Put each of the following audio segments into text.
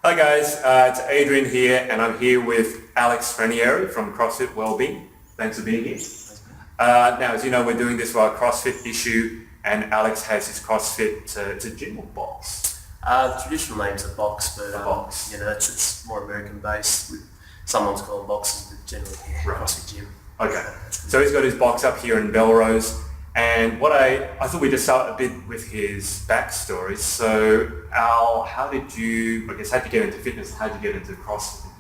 Hi guys, it's Adrian here and I'm here with Alex Ranieri from CrossFit Wellbeing. Thanks for being here. Now, as you know, we're doing this for our CrossFit issue and Alex has his CrossFit, it's a gym or box? The traditional name's a box, but box. It's more American based. Sometimes call them boxes, but generally CrossFit gym. Okay, so he's got his box up here in Belrose. And what I thought we'd just start a bit with his backstory. So Al, how'd you get into fitness? How'd you get into CrossFit in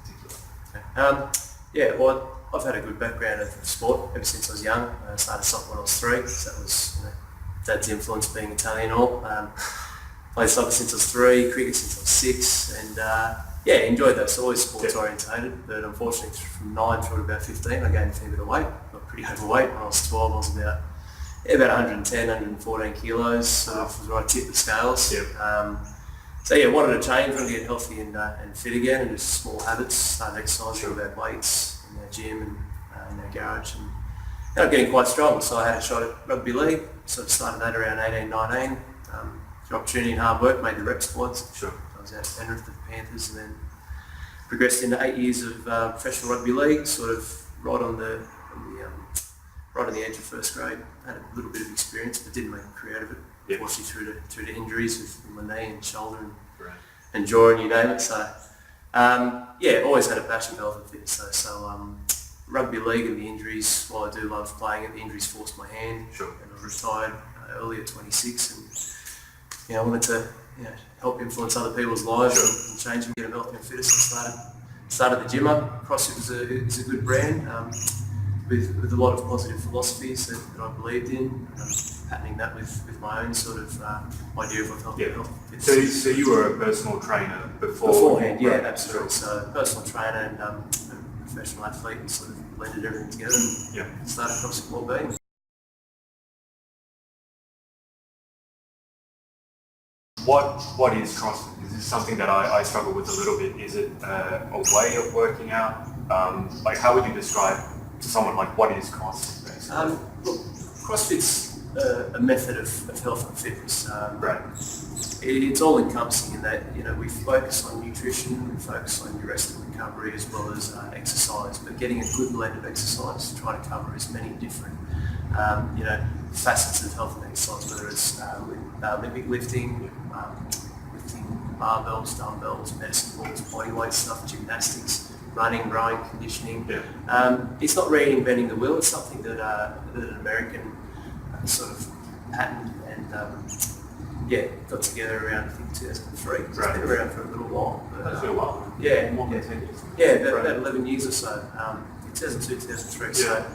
particular? Well, I've had a good background in sport ever since I was young. I started soccer when I was 3, so that was Dad's influence being Italian and all. Played soccer since I was 3, cricket since I was 6, and enjoyed those. So always sports orientated, but unfortunately from 9 through to about 15 I gained a fair bit of weight. Got pretty overweight. When I was 12 I was about 110, 114 kilos, sort of was where I tipped the scales. Wanted to change, wanted to get healthy and fit again, and just small habits, started exercising about weights in our gym and in our garage, and ended up getting quite strong. So I had a shot at rugby league, sort of started that around 18, 19, the opportunity and hard work, made the rep squads. I was out at Penrith with the Panthers and then progressed into 8 years of professional rugby league, sort of right on the edge of first grade. Had a little bit of experience, but didn't make a career out of it. Unfortunately, through to injuries with my knee and shoulder and jaw and you name it. So, always had a passion for health and fitness. So, rugby league and the injuries, while I do love playing it, the injuries forced my hand. And I retired early at 26, and I wanted to help influence other people's lives and change them, get them healthy and fit. So I started the gym up. CrossFit is a good brand. With a lot of positive philosophies that I believed in, patterning that with my own sort of idea of what health fitness. So you were a personal trainer beforehand? Yeah, absolutely. So personal trainer and a professional athlete, and sort of blended everything together and started CrossFit Wellbeing. What is CrossFit? Is this something that I struggle with a little bit? Is it a way of working out? How would you describe to someone what is CrossFit basically? Look, CrossFit's a method of health and fitness. It's all encompassing in that we focus on nutrition, we focus on your rest and recovery as well as exercise, but getting a good blend of exercise to try to cover as many different facets of health and exercise, whether it's Olympic lifting, lifting barbells, dumbbells, medicine balls, bodyweight stuff, gymnastics, running, rowing, conditioning. It's not reinventing the wheel. It's something that an American sort of patterned and got together around, I think, 2003. It's been around for a little while. That's been a while. More than 10 years. About 11 years or so. 2002, 2003. So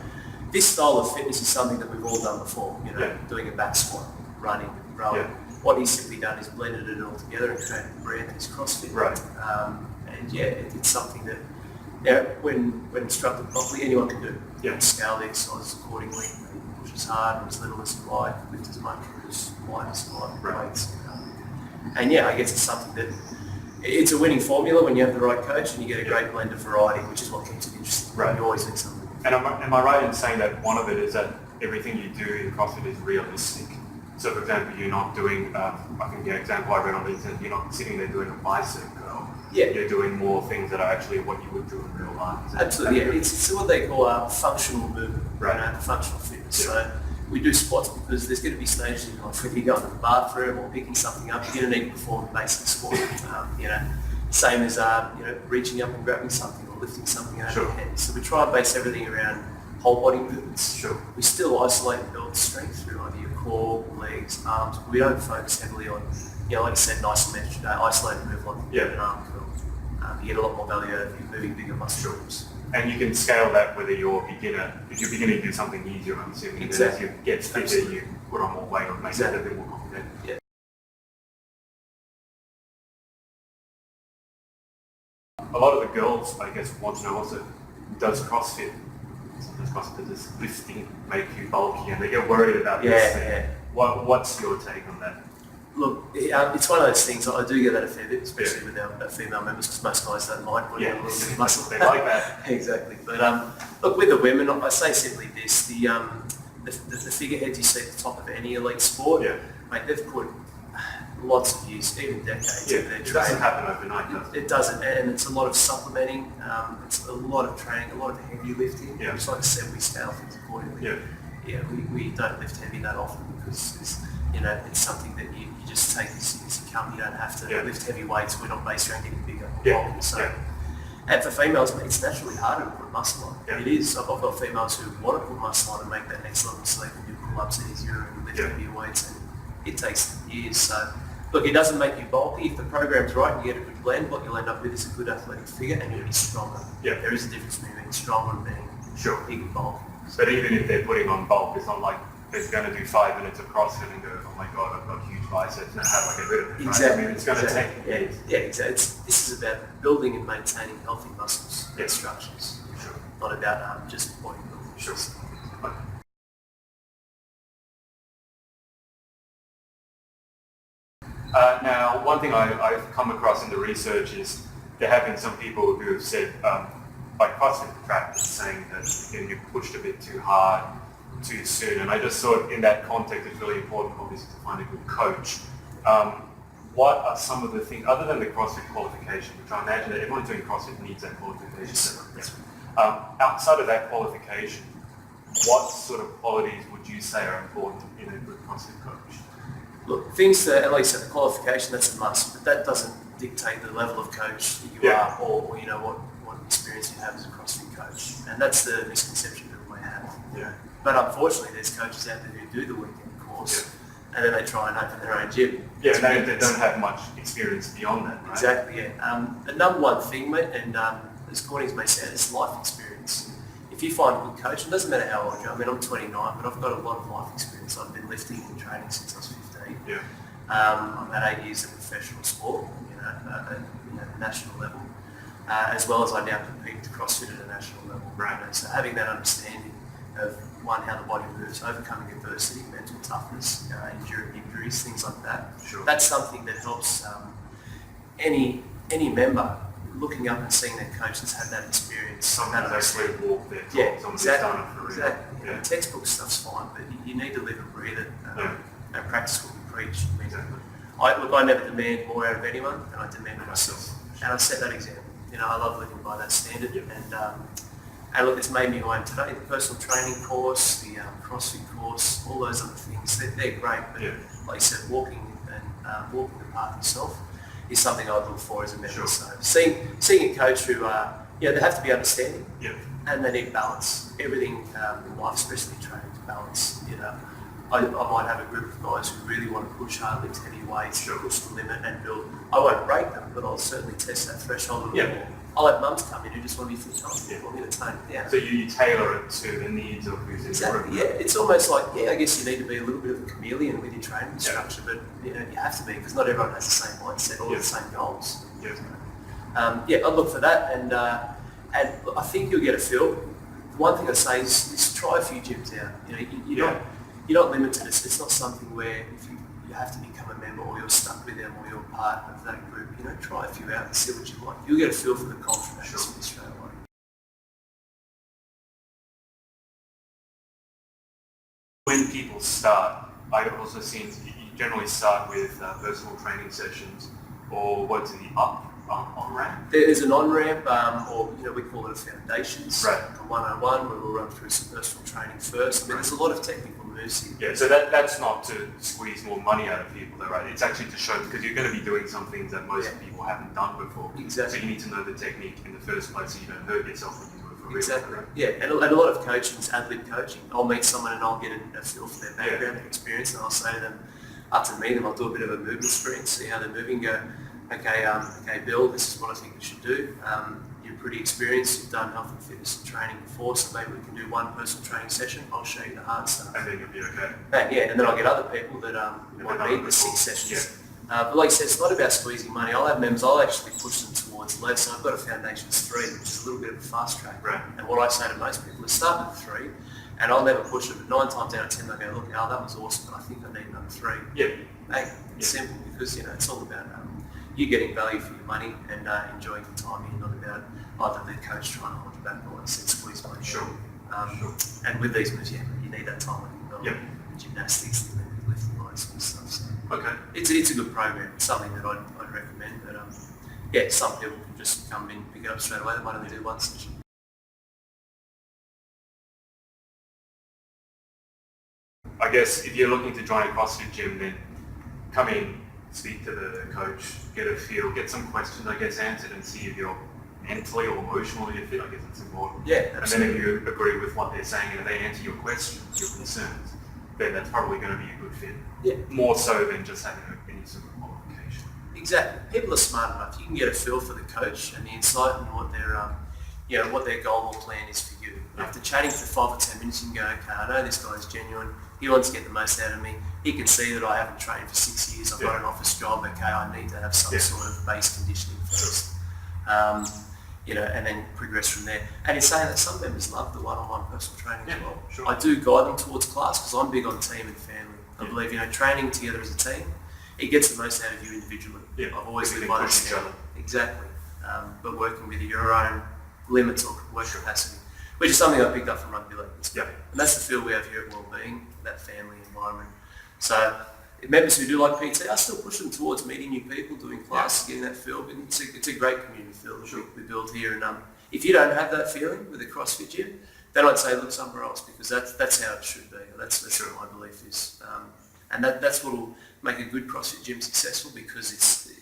this style of fitness is something that we've all done before. Doing a back squat, running, rowing. What he's simply done is blended it all together and created a brand that is CrossFit. It's something that when instructed properly, anyone can do. Scale the exercises accordingly, push as hard or as little as you like, lift as much or as light as you like, weights. I guess it's something that it's a winning formula when you have the right coach and you get a great blend of variety, which is what keeps it interesting. You always need something. And am I right in saying that one of it is that everything you do in CrossFit is realistic? So for example, you're not doing, I think the example I read on the internet, you're not sitting there doing a bicep curl. You're doing more things that are actually what you would do in real life. Absolutely, It's what they call functional movement, functional fitness. So we do squats because there's going to be stages in life where you go into the bathroom or picking something up, you're going to need to perform a basic squat. Same as reaching up and grabbing something or lifting something out of your head. So we try and base everything around whole body movements. We still isolate and build strength through either your core, legs, arms. We don't focus heavily on, like I said, isometric, isolated move like an arm curl. You get a lot more value out of you moving bigger muscle groups. And you can scale that whether you're a beginner. If you're beginning to do something easier, I'm assuming, as you get fitter, you put on more weight or make that a bit more confident. A lot of the girls, I guess, want to know also, does CrossFit lifting make you bulky, and they get worried about this. What's your take on that? Look, it's one of those things. I do get that a fair bit, especially with our female members, because most guys don't mind putting on a little bit of muscle. They like that. Exactly. But look, with the women, I say simply this: the figureheads you see at the top of any elite sport, mate, they've put lots of years, even decades of their it training. doesn't happen overnight, does it? It doesn't, and it's a lot of supplementing, it's a lot of training, a lot of heavy lifting. It's like I said, we scale things accordingly. We don't lift heavy that often because it's something that you just take as you come. You don't have to lift heavy weights. We're not based around getting bigger or bulky. And for females, it's naturally harder to put muscle on. It is. I've got females who want to put muscle on and make that next level, so they can do pull-ups easier and lift heavier weights, and it takes years. So, look, it doesn't make you bulky. If the program's right and you get a good blend, what you'll end up with is a good athletic figure and you'll be stronger. There is a difference between being stronger and being big and bulky. But even if they're putting on bulk, it's not like they're going to do 5 minutes of CrossFit and go, oh my God, I've got huge biceps and have like a bit of it. Exactly. I mean, it's going to take years. Exactly. This is about building and maintaining healthy muscles and structures, not about just bodybuilding. Sure. Now, one thing I've come across in the research is there have been some people who have said, by CrossFit practice, saying that you pushed a bit too hard, too soon. And I just thought in that context it's really important, obviously, to find a good coach. What are some of the things, other than the CrossFit qualification, which I imagine that everyone doing CrossFit needs that qualification. Outside of that qualification, what sort of qualities would you say are important in a good CrossFit coach? Look, things that, at least at the qualification, that's a must, but that doesn't dictate the level of coach that you are or what experience you have as a CrossFit coach. And that's the misconception people may have. But unfortunately, there's coaches out there who do the weekend course and then they try and open their own gym. They don't have much experience beyond that, right? Exactly, The number one thing, mate, and as corny as it may sound, is life experience. If you find a good coach, it doesn't matter how old you are. I mean, I'm 29, but I've got a lot of life experience. I've been lifting and training since I was 15. I've had 8 years of professional sport, at national level, as well as I now compete with CrossFit at a national level. So having that understanding of how the body moves, overcoming adversity, mental toughness, enduring injuries, things like that. That's something that helps any member looking up and seeing their coach that's had that experience. Sometimes actually walk their talk. Exactly. Textbook stuff's fine, but you need to live and breathe it and practice what you preach. I never demand more out of anyone than I demand of myself, and I set that example. I love living by that standard, and look, it's made me who I am today. The personal training course, the CrossFit course, all those other things, they're great. But like you said, walking the path yourself is something I look for as a member. So seeing a coach who, they have to be understanding, and they need balance. Everything in life, especially training, is balance. I might have a group of guys who really want to push hard, lift heavy weights, push the limit and build. I won't break them, but I'll certainly test that threshold a little more. I'll have mums come in who just want to be fit comfortable. I'm going to tone it down. So you tailor it to the needs of who's in the room. It's almost like, I guess you need to be a little bit of a chameleon with your training structure, but you have to be, because not everyone has the same mindset or the same goals. I look for that, and I think you'll get a feel. The one thing I say is try a few gyms out. You're not limited. It's not something where if you have to become a member or you're stuck with them or you're part of that group. Try a few out and see what you like. You'll get a feel for the culture straight away. When people start, I've also seen you generally start with personal training sessions, or what's the on-ramp? There's an on-ramp, or we call it a foundations, right. A 101, where we'll run through some personal training first. I mean, there's a lot of technical moves here. Yeah, so that's not to squeeze more money out of people, though, right? It's actually to show, because you're going to be doing some things that most people haven't done before. Exactly. So you need to know the technique in the first place, so you don't hurt yourself when you do it for real. Exactly. Right? And a lot of coaching is ad-lib coaching. I'll meet someone and I'll get a feel for their background, their experience, and I'll say to them, after meeting them, I'll do a bit of a movement sprint, see how they're moving, go, okay, Bill, this is what I think you should do. You're pretty experienced, you've done health and fitness and training before, so maybe we can do one personal training session. I'll show you the hard stuff. And then you'll be okay. And then I'll get other people that might need the 6 sessions. But like I said, it's not about squeezing money. I'll have members, I'll actually push them towards less. So I've got a Foundations 3, which is a little bit of a fast track. Right. And what I say to most people is start with 3, and I'll never push it, but 9 times out of 10 they'll go, look, that was awesome, but I think I need another 3. It's simple, because it's all about you getting value for your money and enjoying your time here, not about either the coach trying to hold you back or squeeze money. Sure. And with these moves, you need that time when you're gymnastics and lifting lights and stuff. So. Okay. It's a good program. It's something that I'd recommend. But yeah, some people can just come in, pick it up straight away. They might only do one session. I guess if you're looking to join a CrossFit gym, then come in, speak to the coach, get a feel, get some questions, I guess, answered, and see if you're mentally or emotionally fit. I guess it's important. Yeah, absolutely. And then if you agree with what they're saying and if they answer your questions, your concerns, then that's probably going to be a good fit. Yeah. More so than just having any sort of qualification. Exactly. People are smart enough. You can get a feel for the coach and the insight and what their goal or plan is for you. After chatting for 5 or 10 minutes, you can go, okay, I know this guy's genuine. He wants to get the most out of me. He can see that I haven't trained for 6 years. I've got an office job. Okay, I need to have some sort of base conditioning first. And then progress from there. And in saying that, some members love the one-on-one personal training as well. Sure. I do guide them towards class because I'm big on team and family. I believe, training together as a team, it gets the most out of you individually. Yeah. I've always lived Everything by pushes each this. other. Exactly. But working with your own limits or work capacity, which is something I picked up from rugby league. Yeah. And that's the feel we have here at Wellbeing, that family environment. So members who do like PT, I still push them towards meeting new people, doing classes, getting that feel. But it's a great community feel that we build here. And if you don't have that feeling with a CrossFit gym, then I'd say look somewhere else because that's how it should be. That's what my belief is. And that's what will make a good CrossFit gym successful because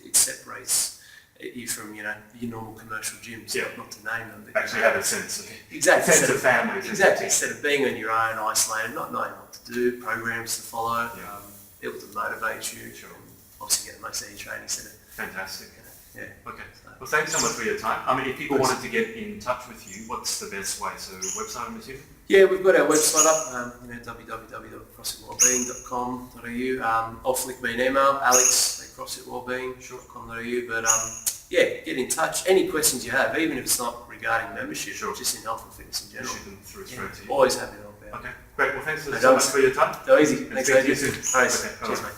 it separates you from your normal commercial gyms. Not to name them, but Actually have a sense of exactly sense of family. Exactly. Instead of being on your own, isolated, not knowing what to do, programs to follow, people to motivate you. Sure. Obviously get the most out of your training centre. Fantastic. Yeah. Okay. Well, thanks so much for your time. I mean, if people wanted to get in touch with you, what's the best way? So, website, I'm assuming? Yeah, we've got our website up, www.crossfitwellbeing.com.au. I'll flick me an email, alex@crossfitwellbeing.com.au. But get in touch. Any questions you have, even if it's not regarding membership, just in health and fitness in general. Shoot them through straight to you. Always happy to help out. Okay, great. Well, thanks so much for your time. Go easy. And Thanks, speak to you Adrian. soon. All right. Okay, Cheers, mate.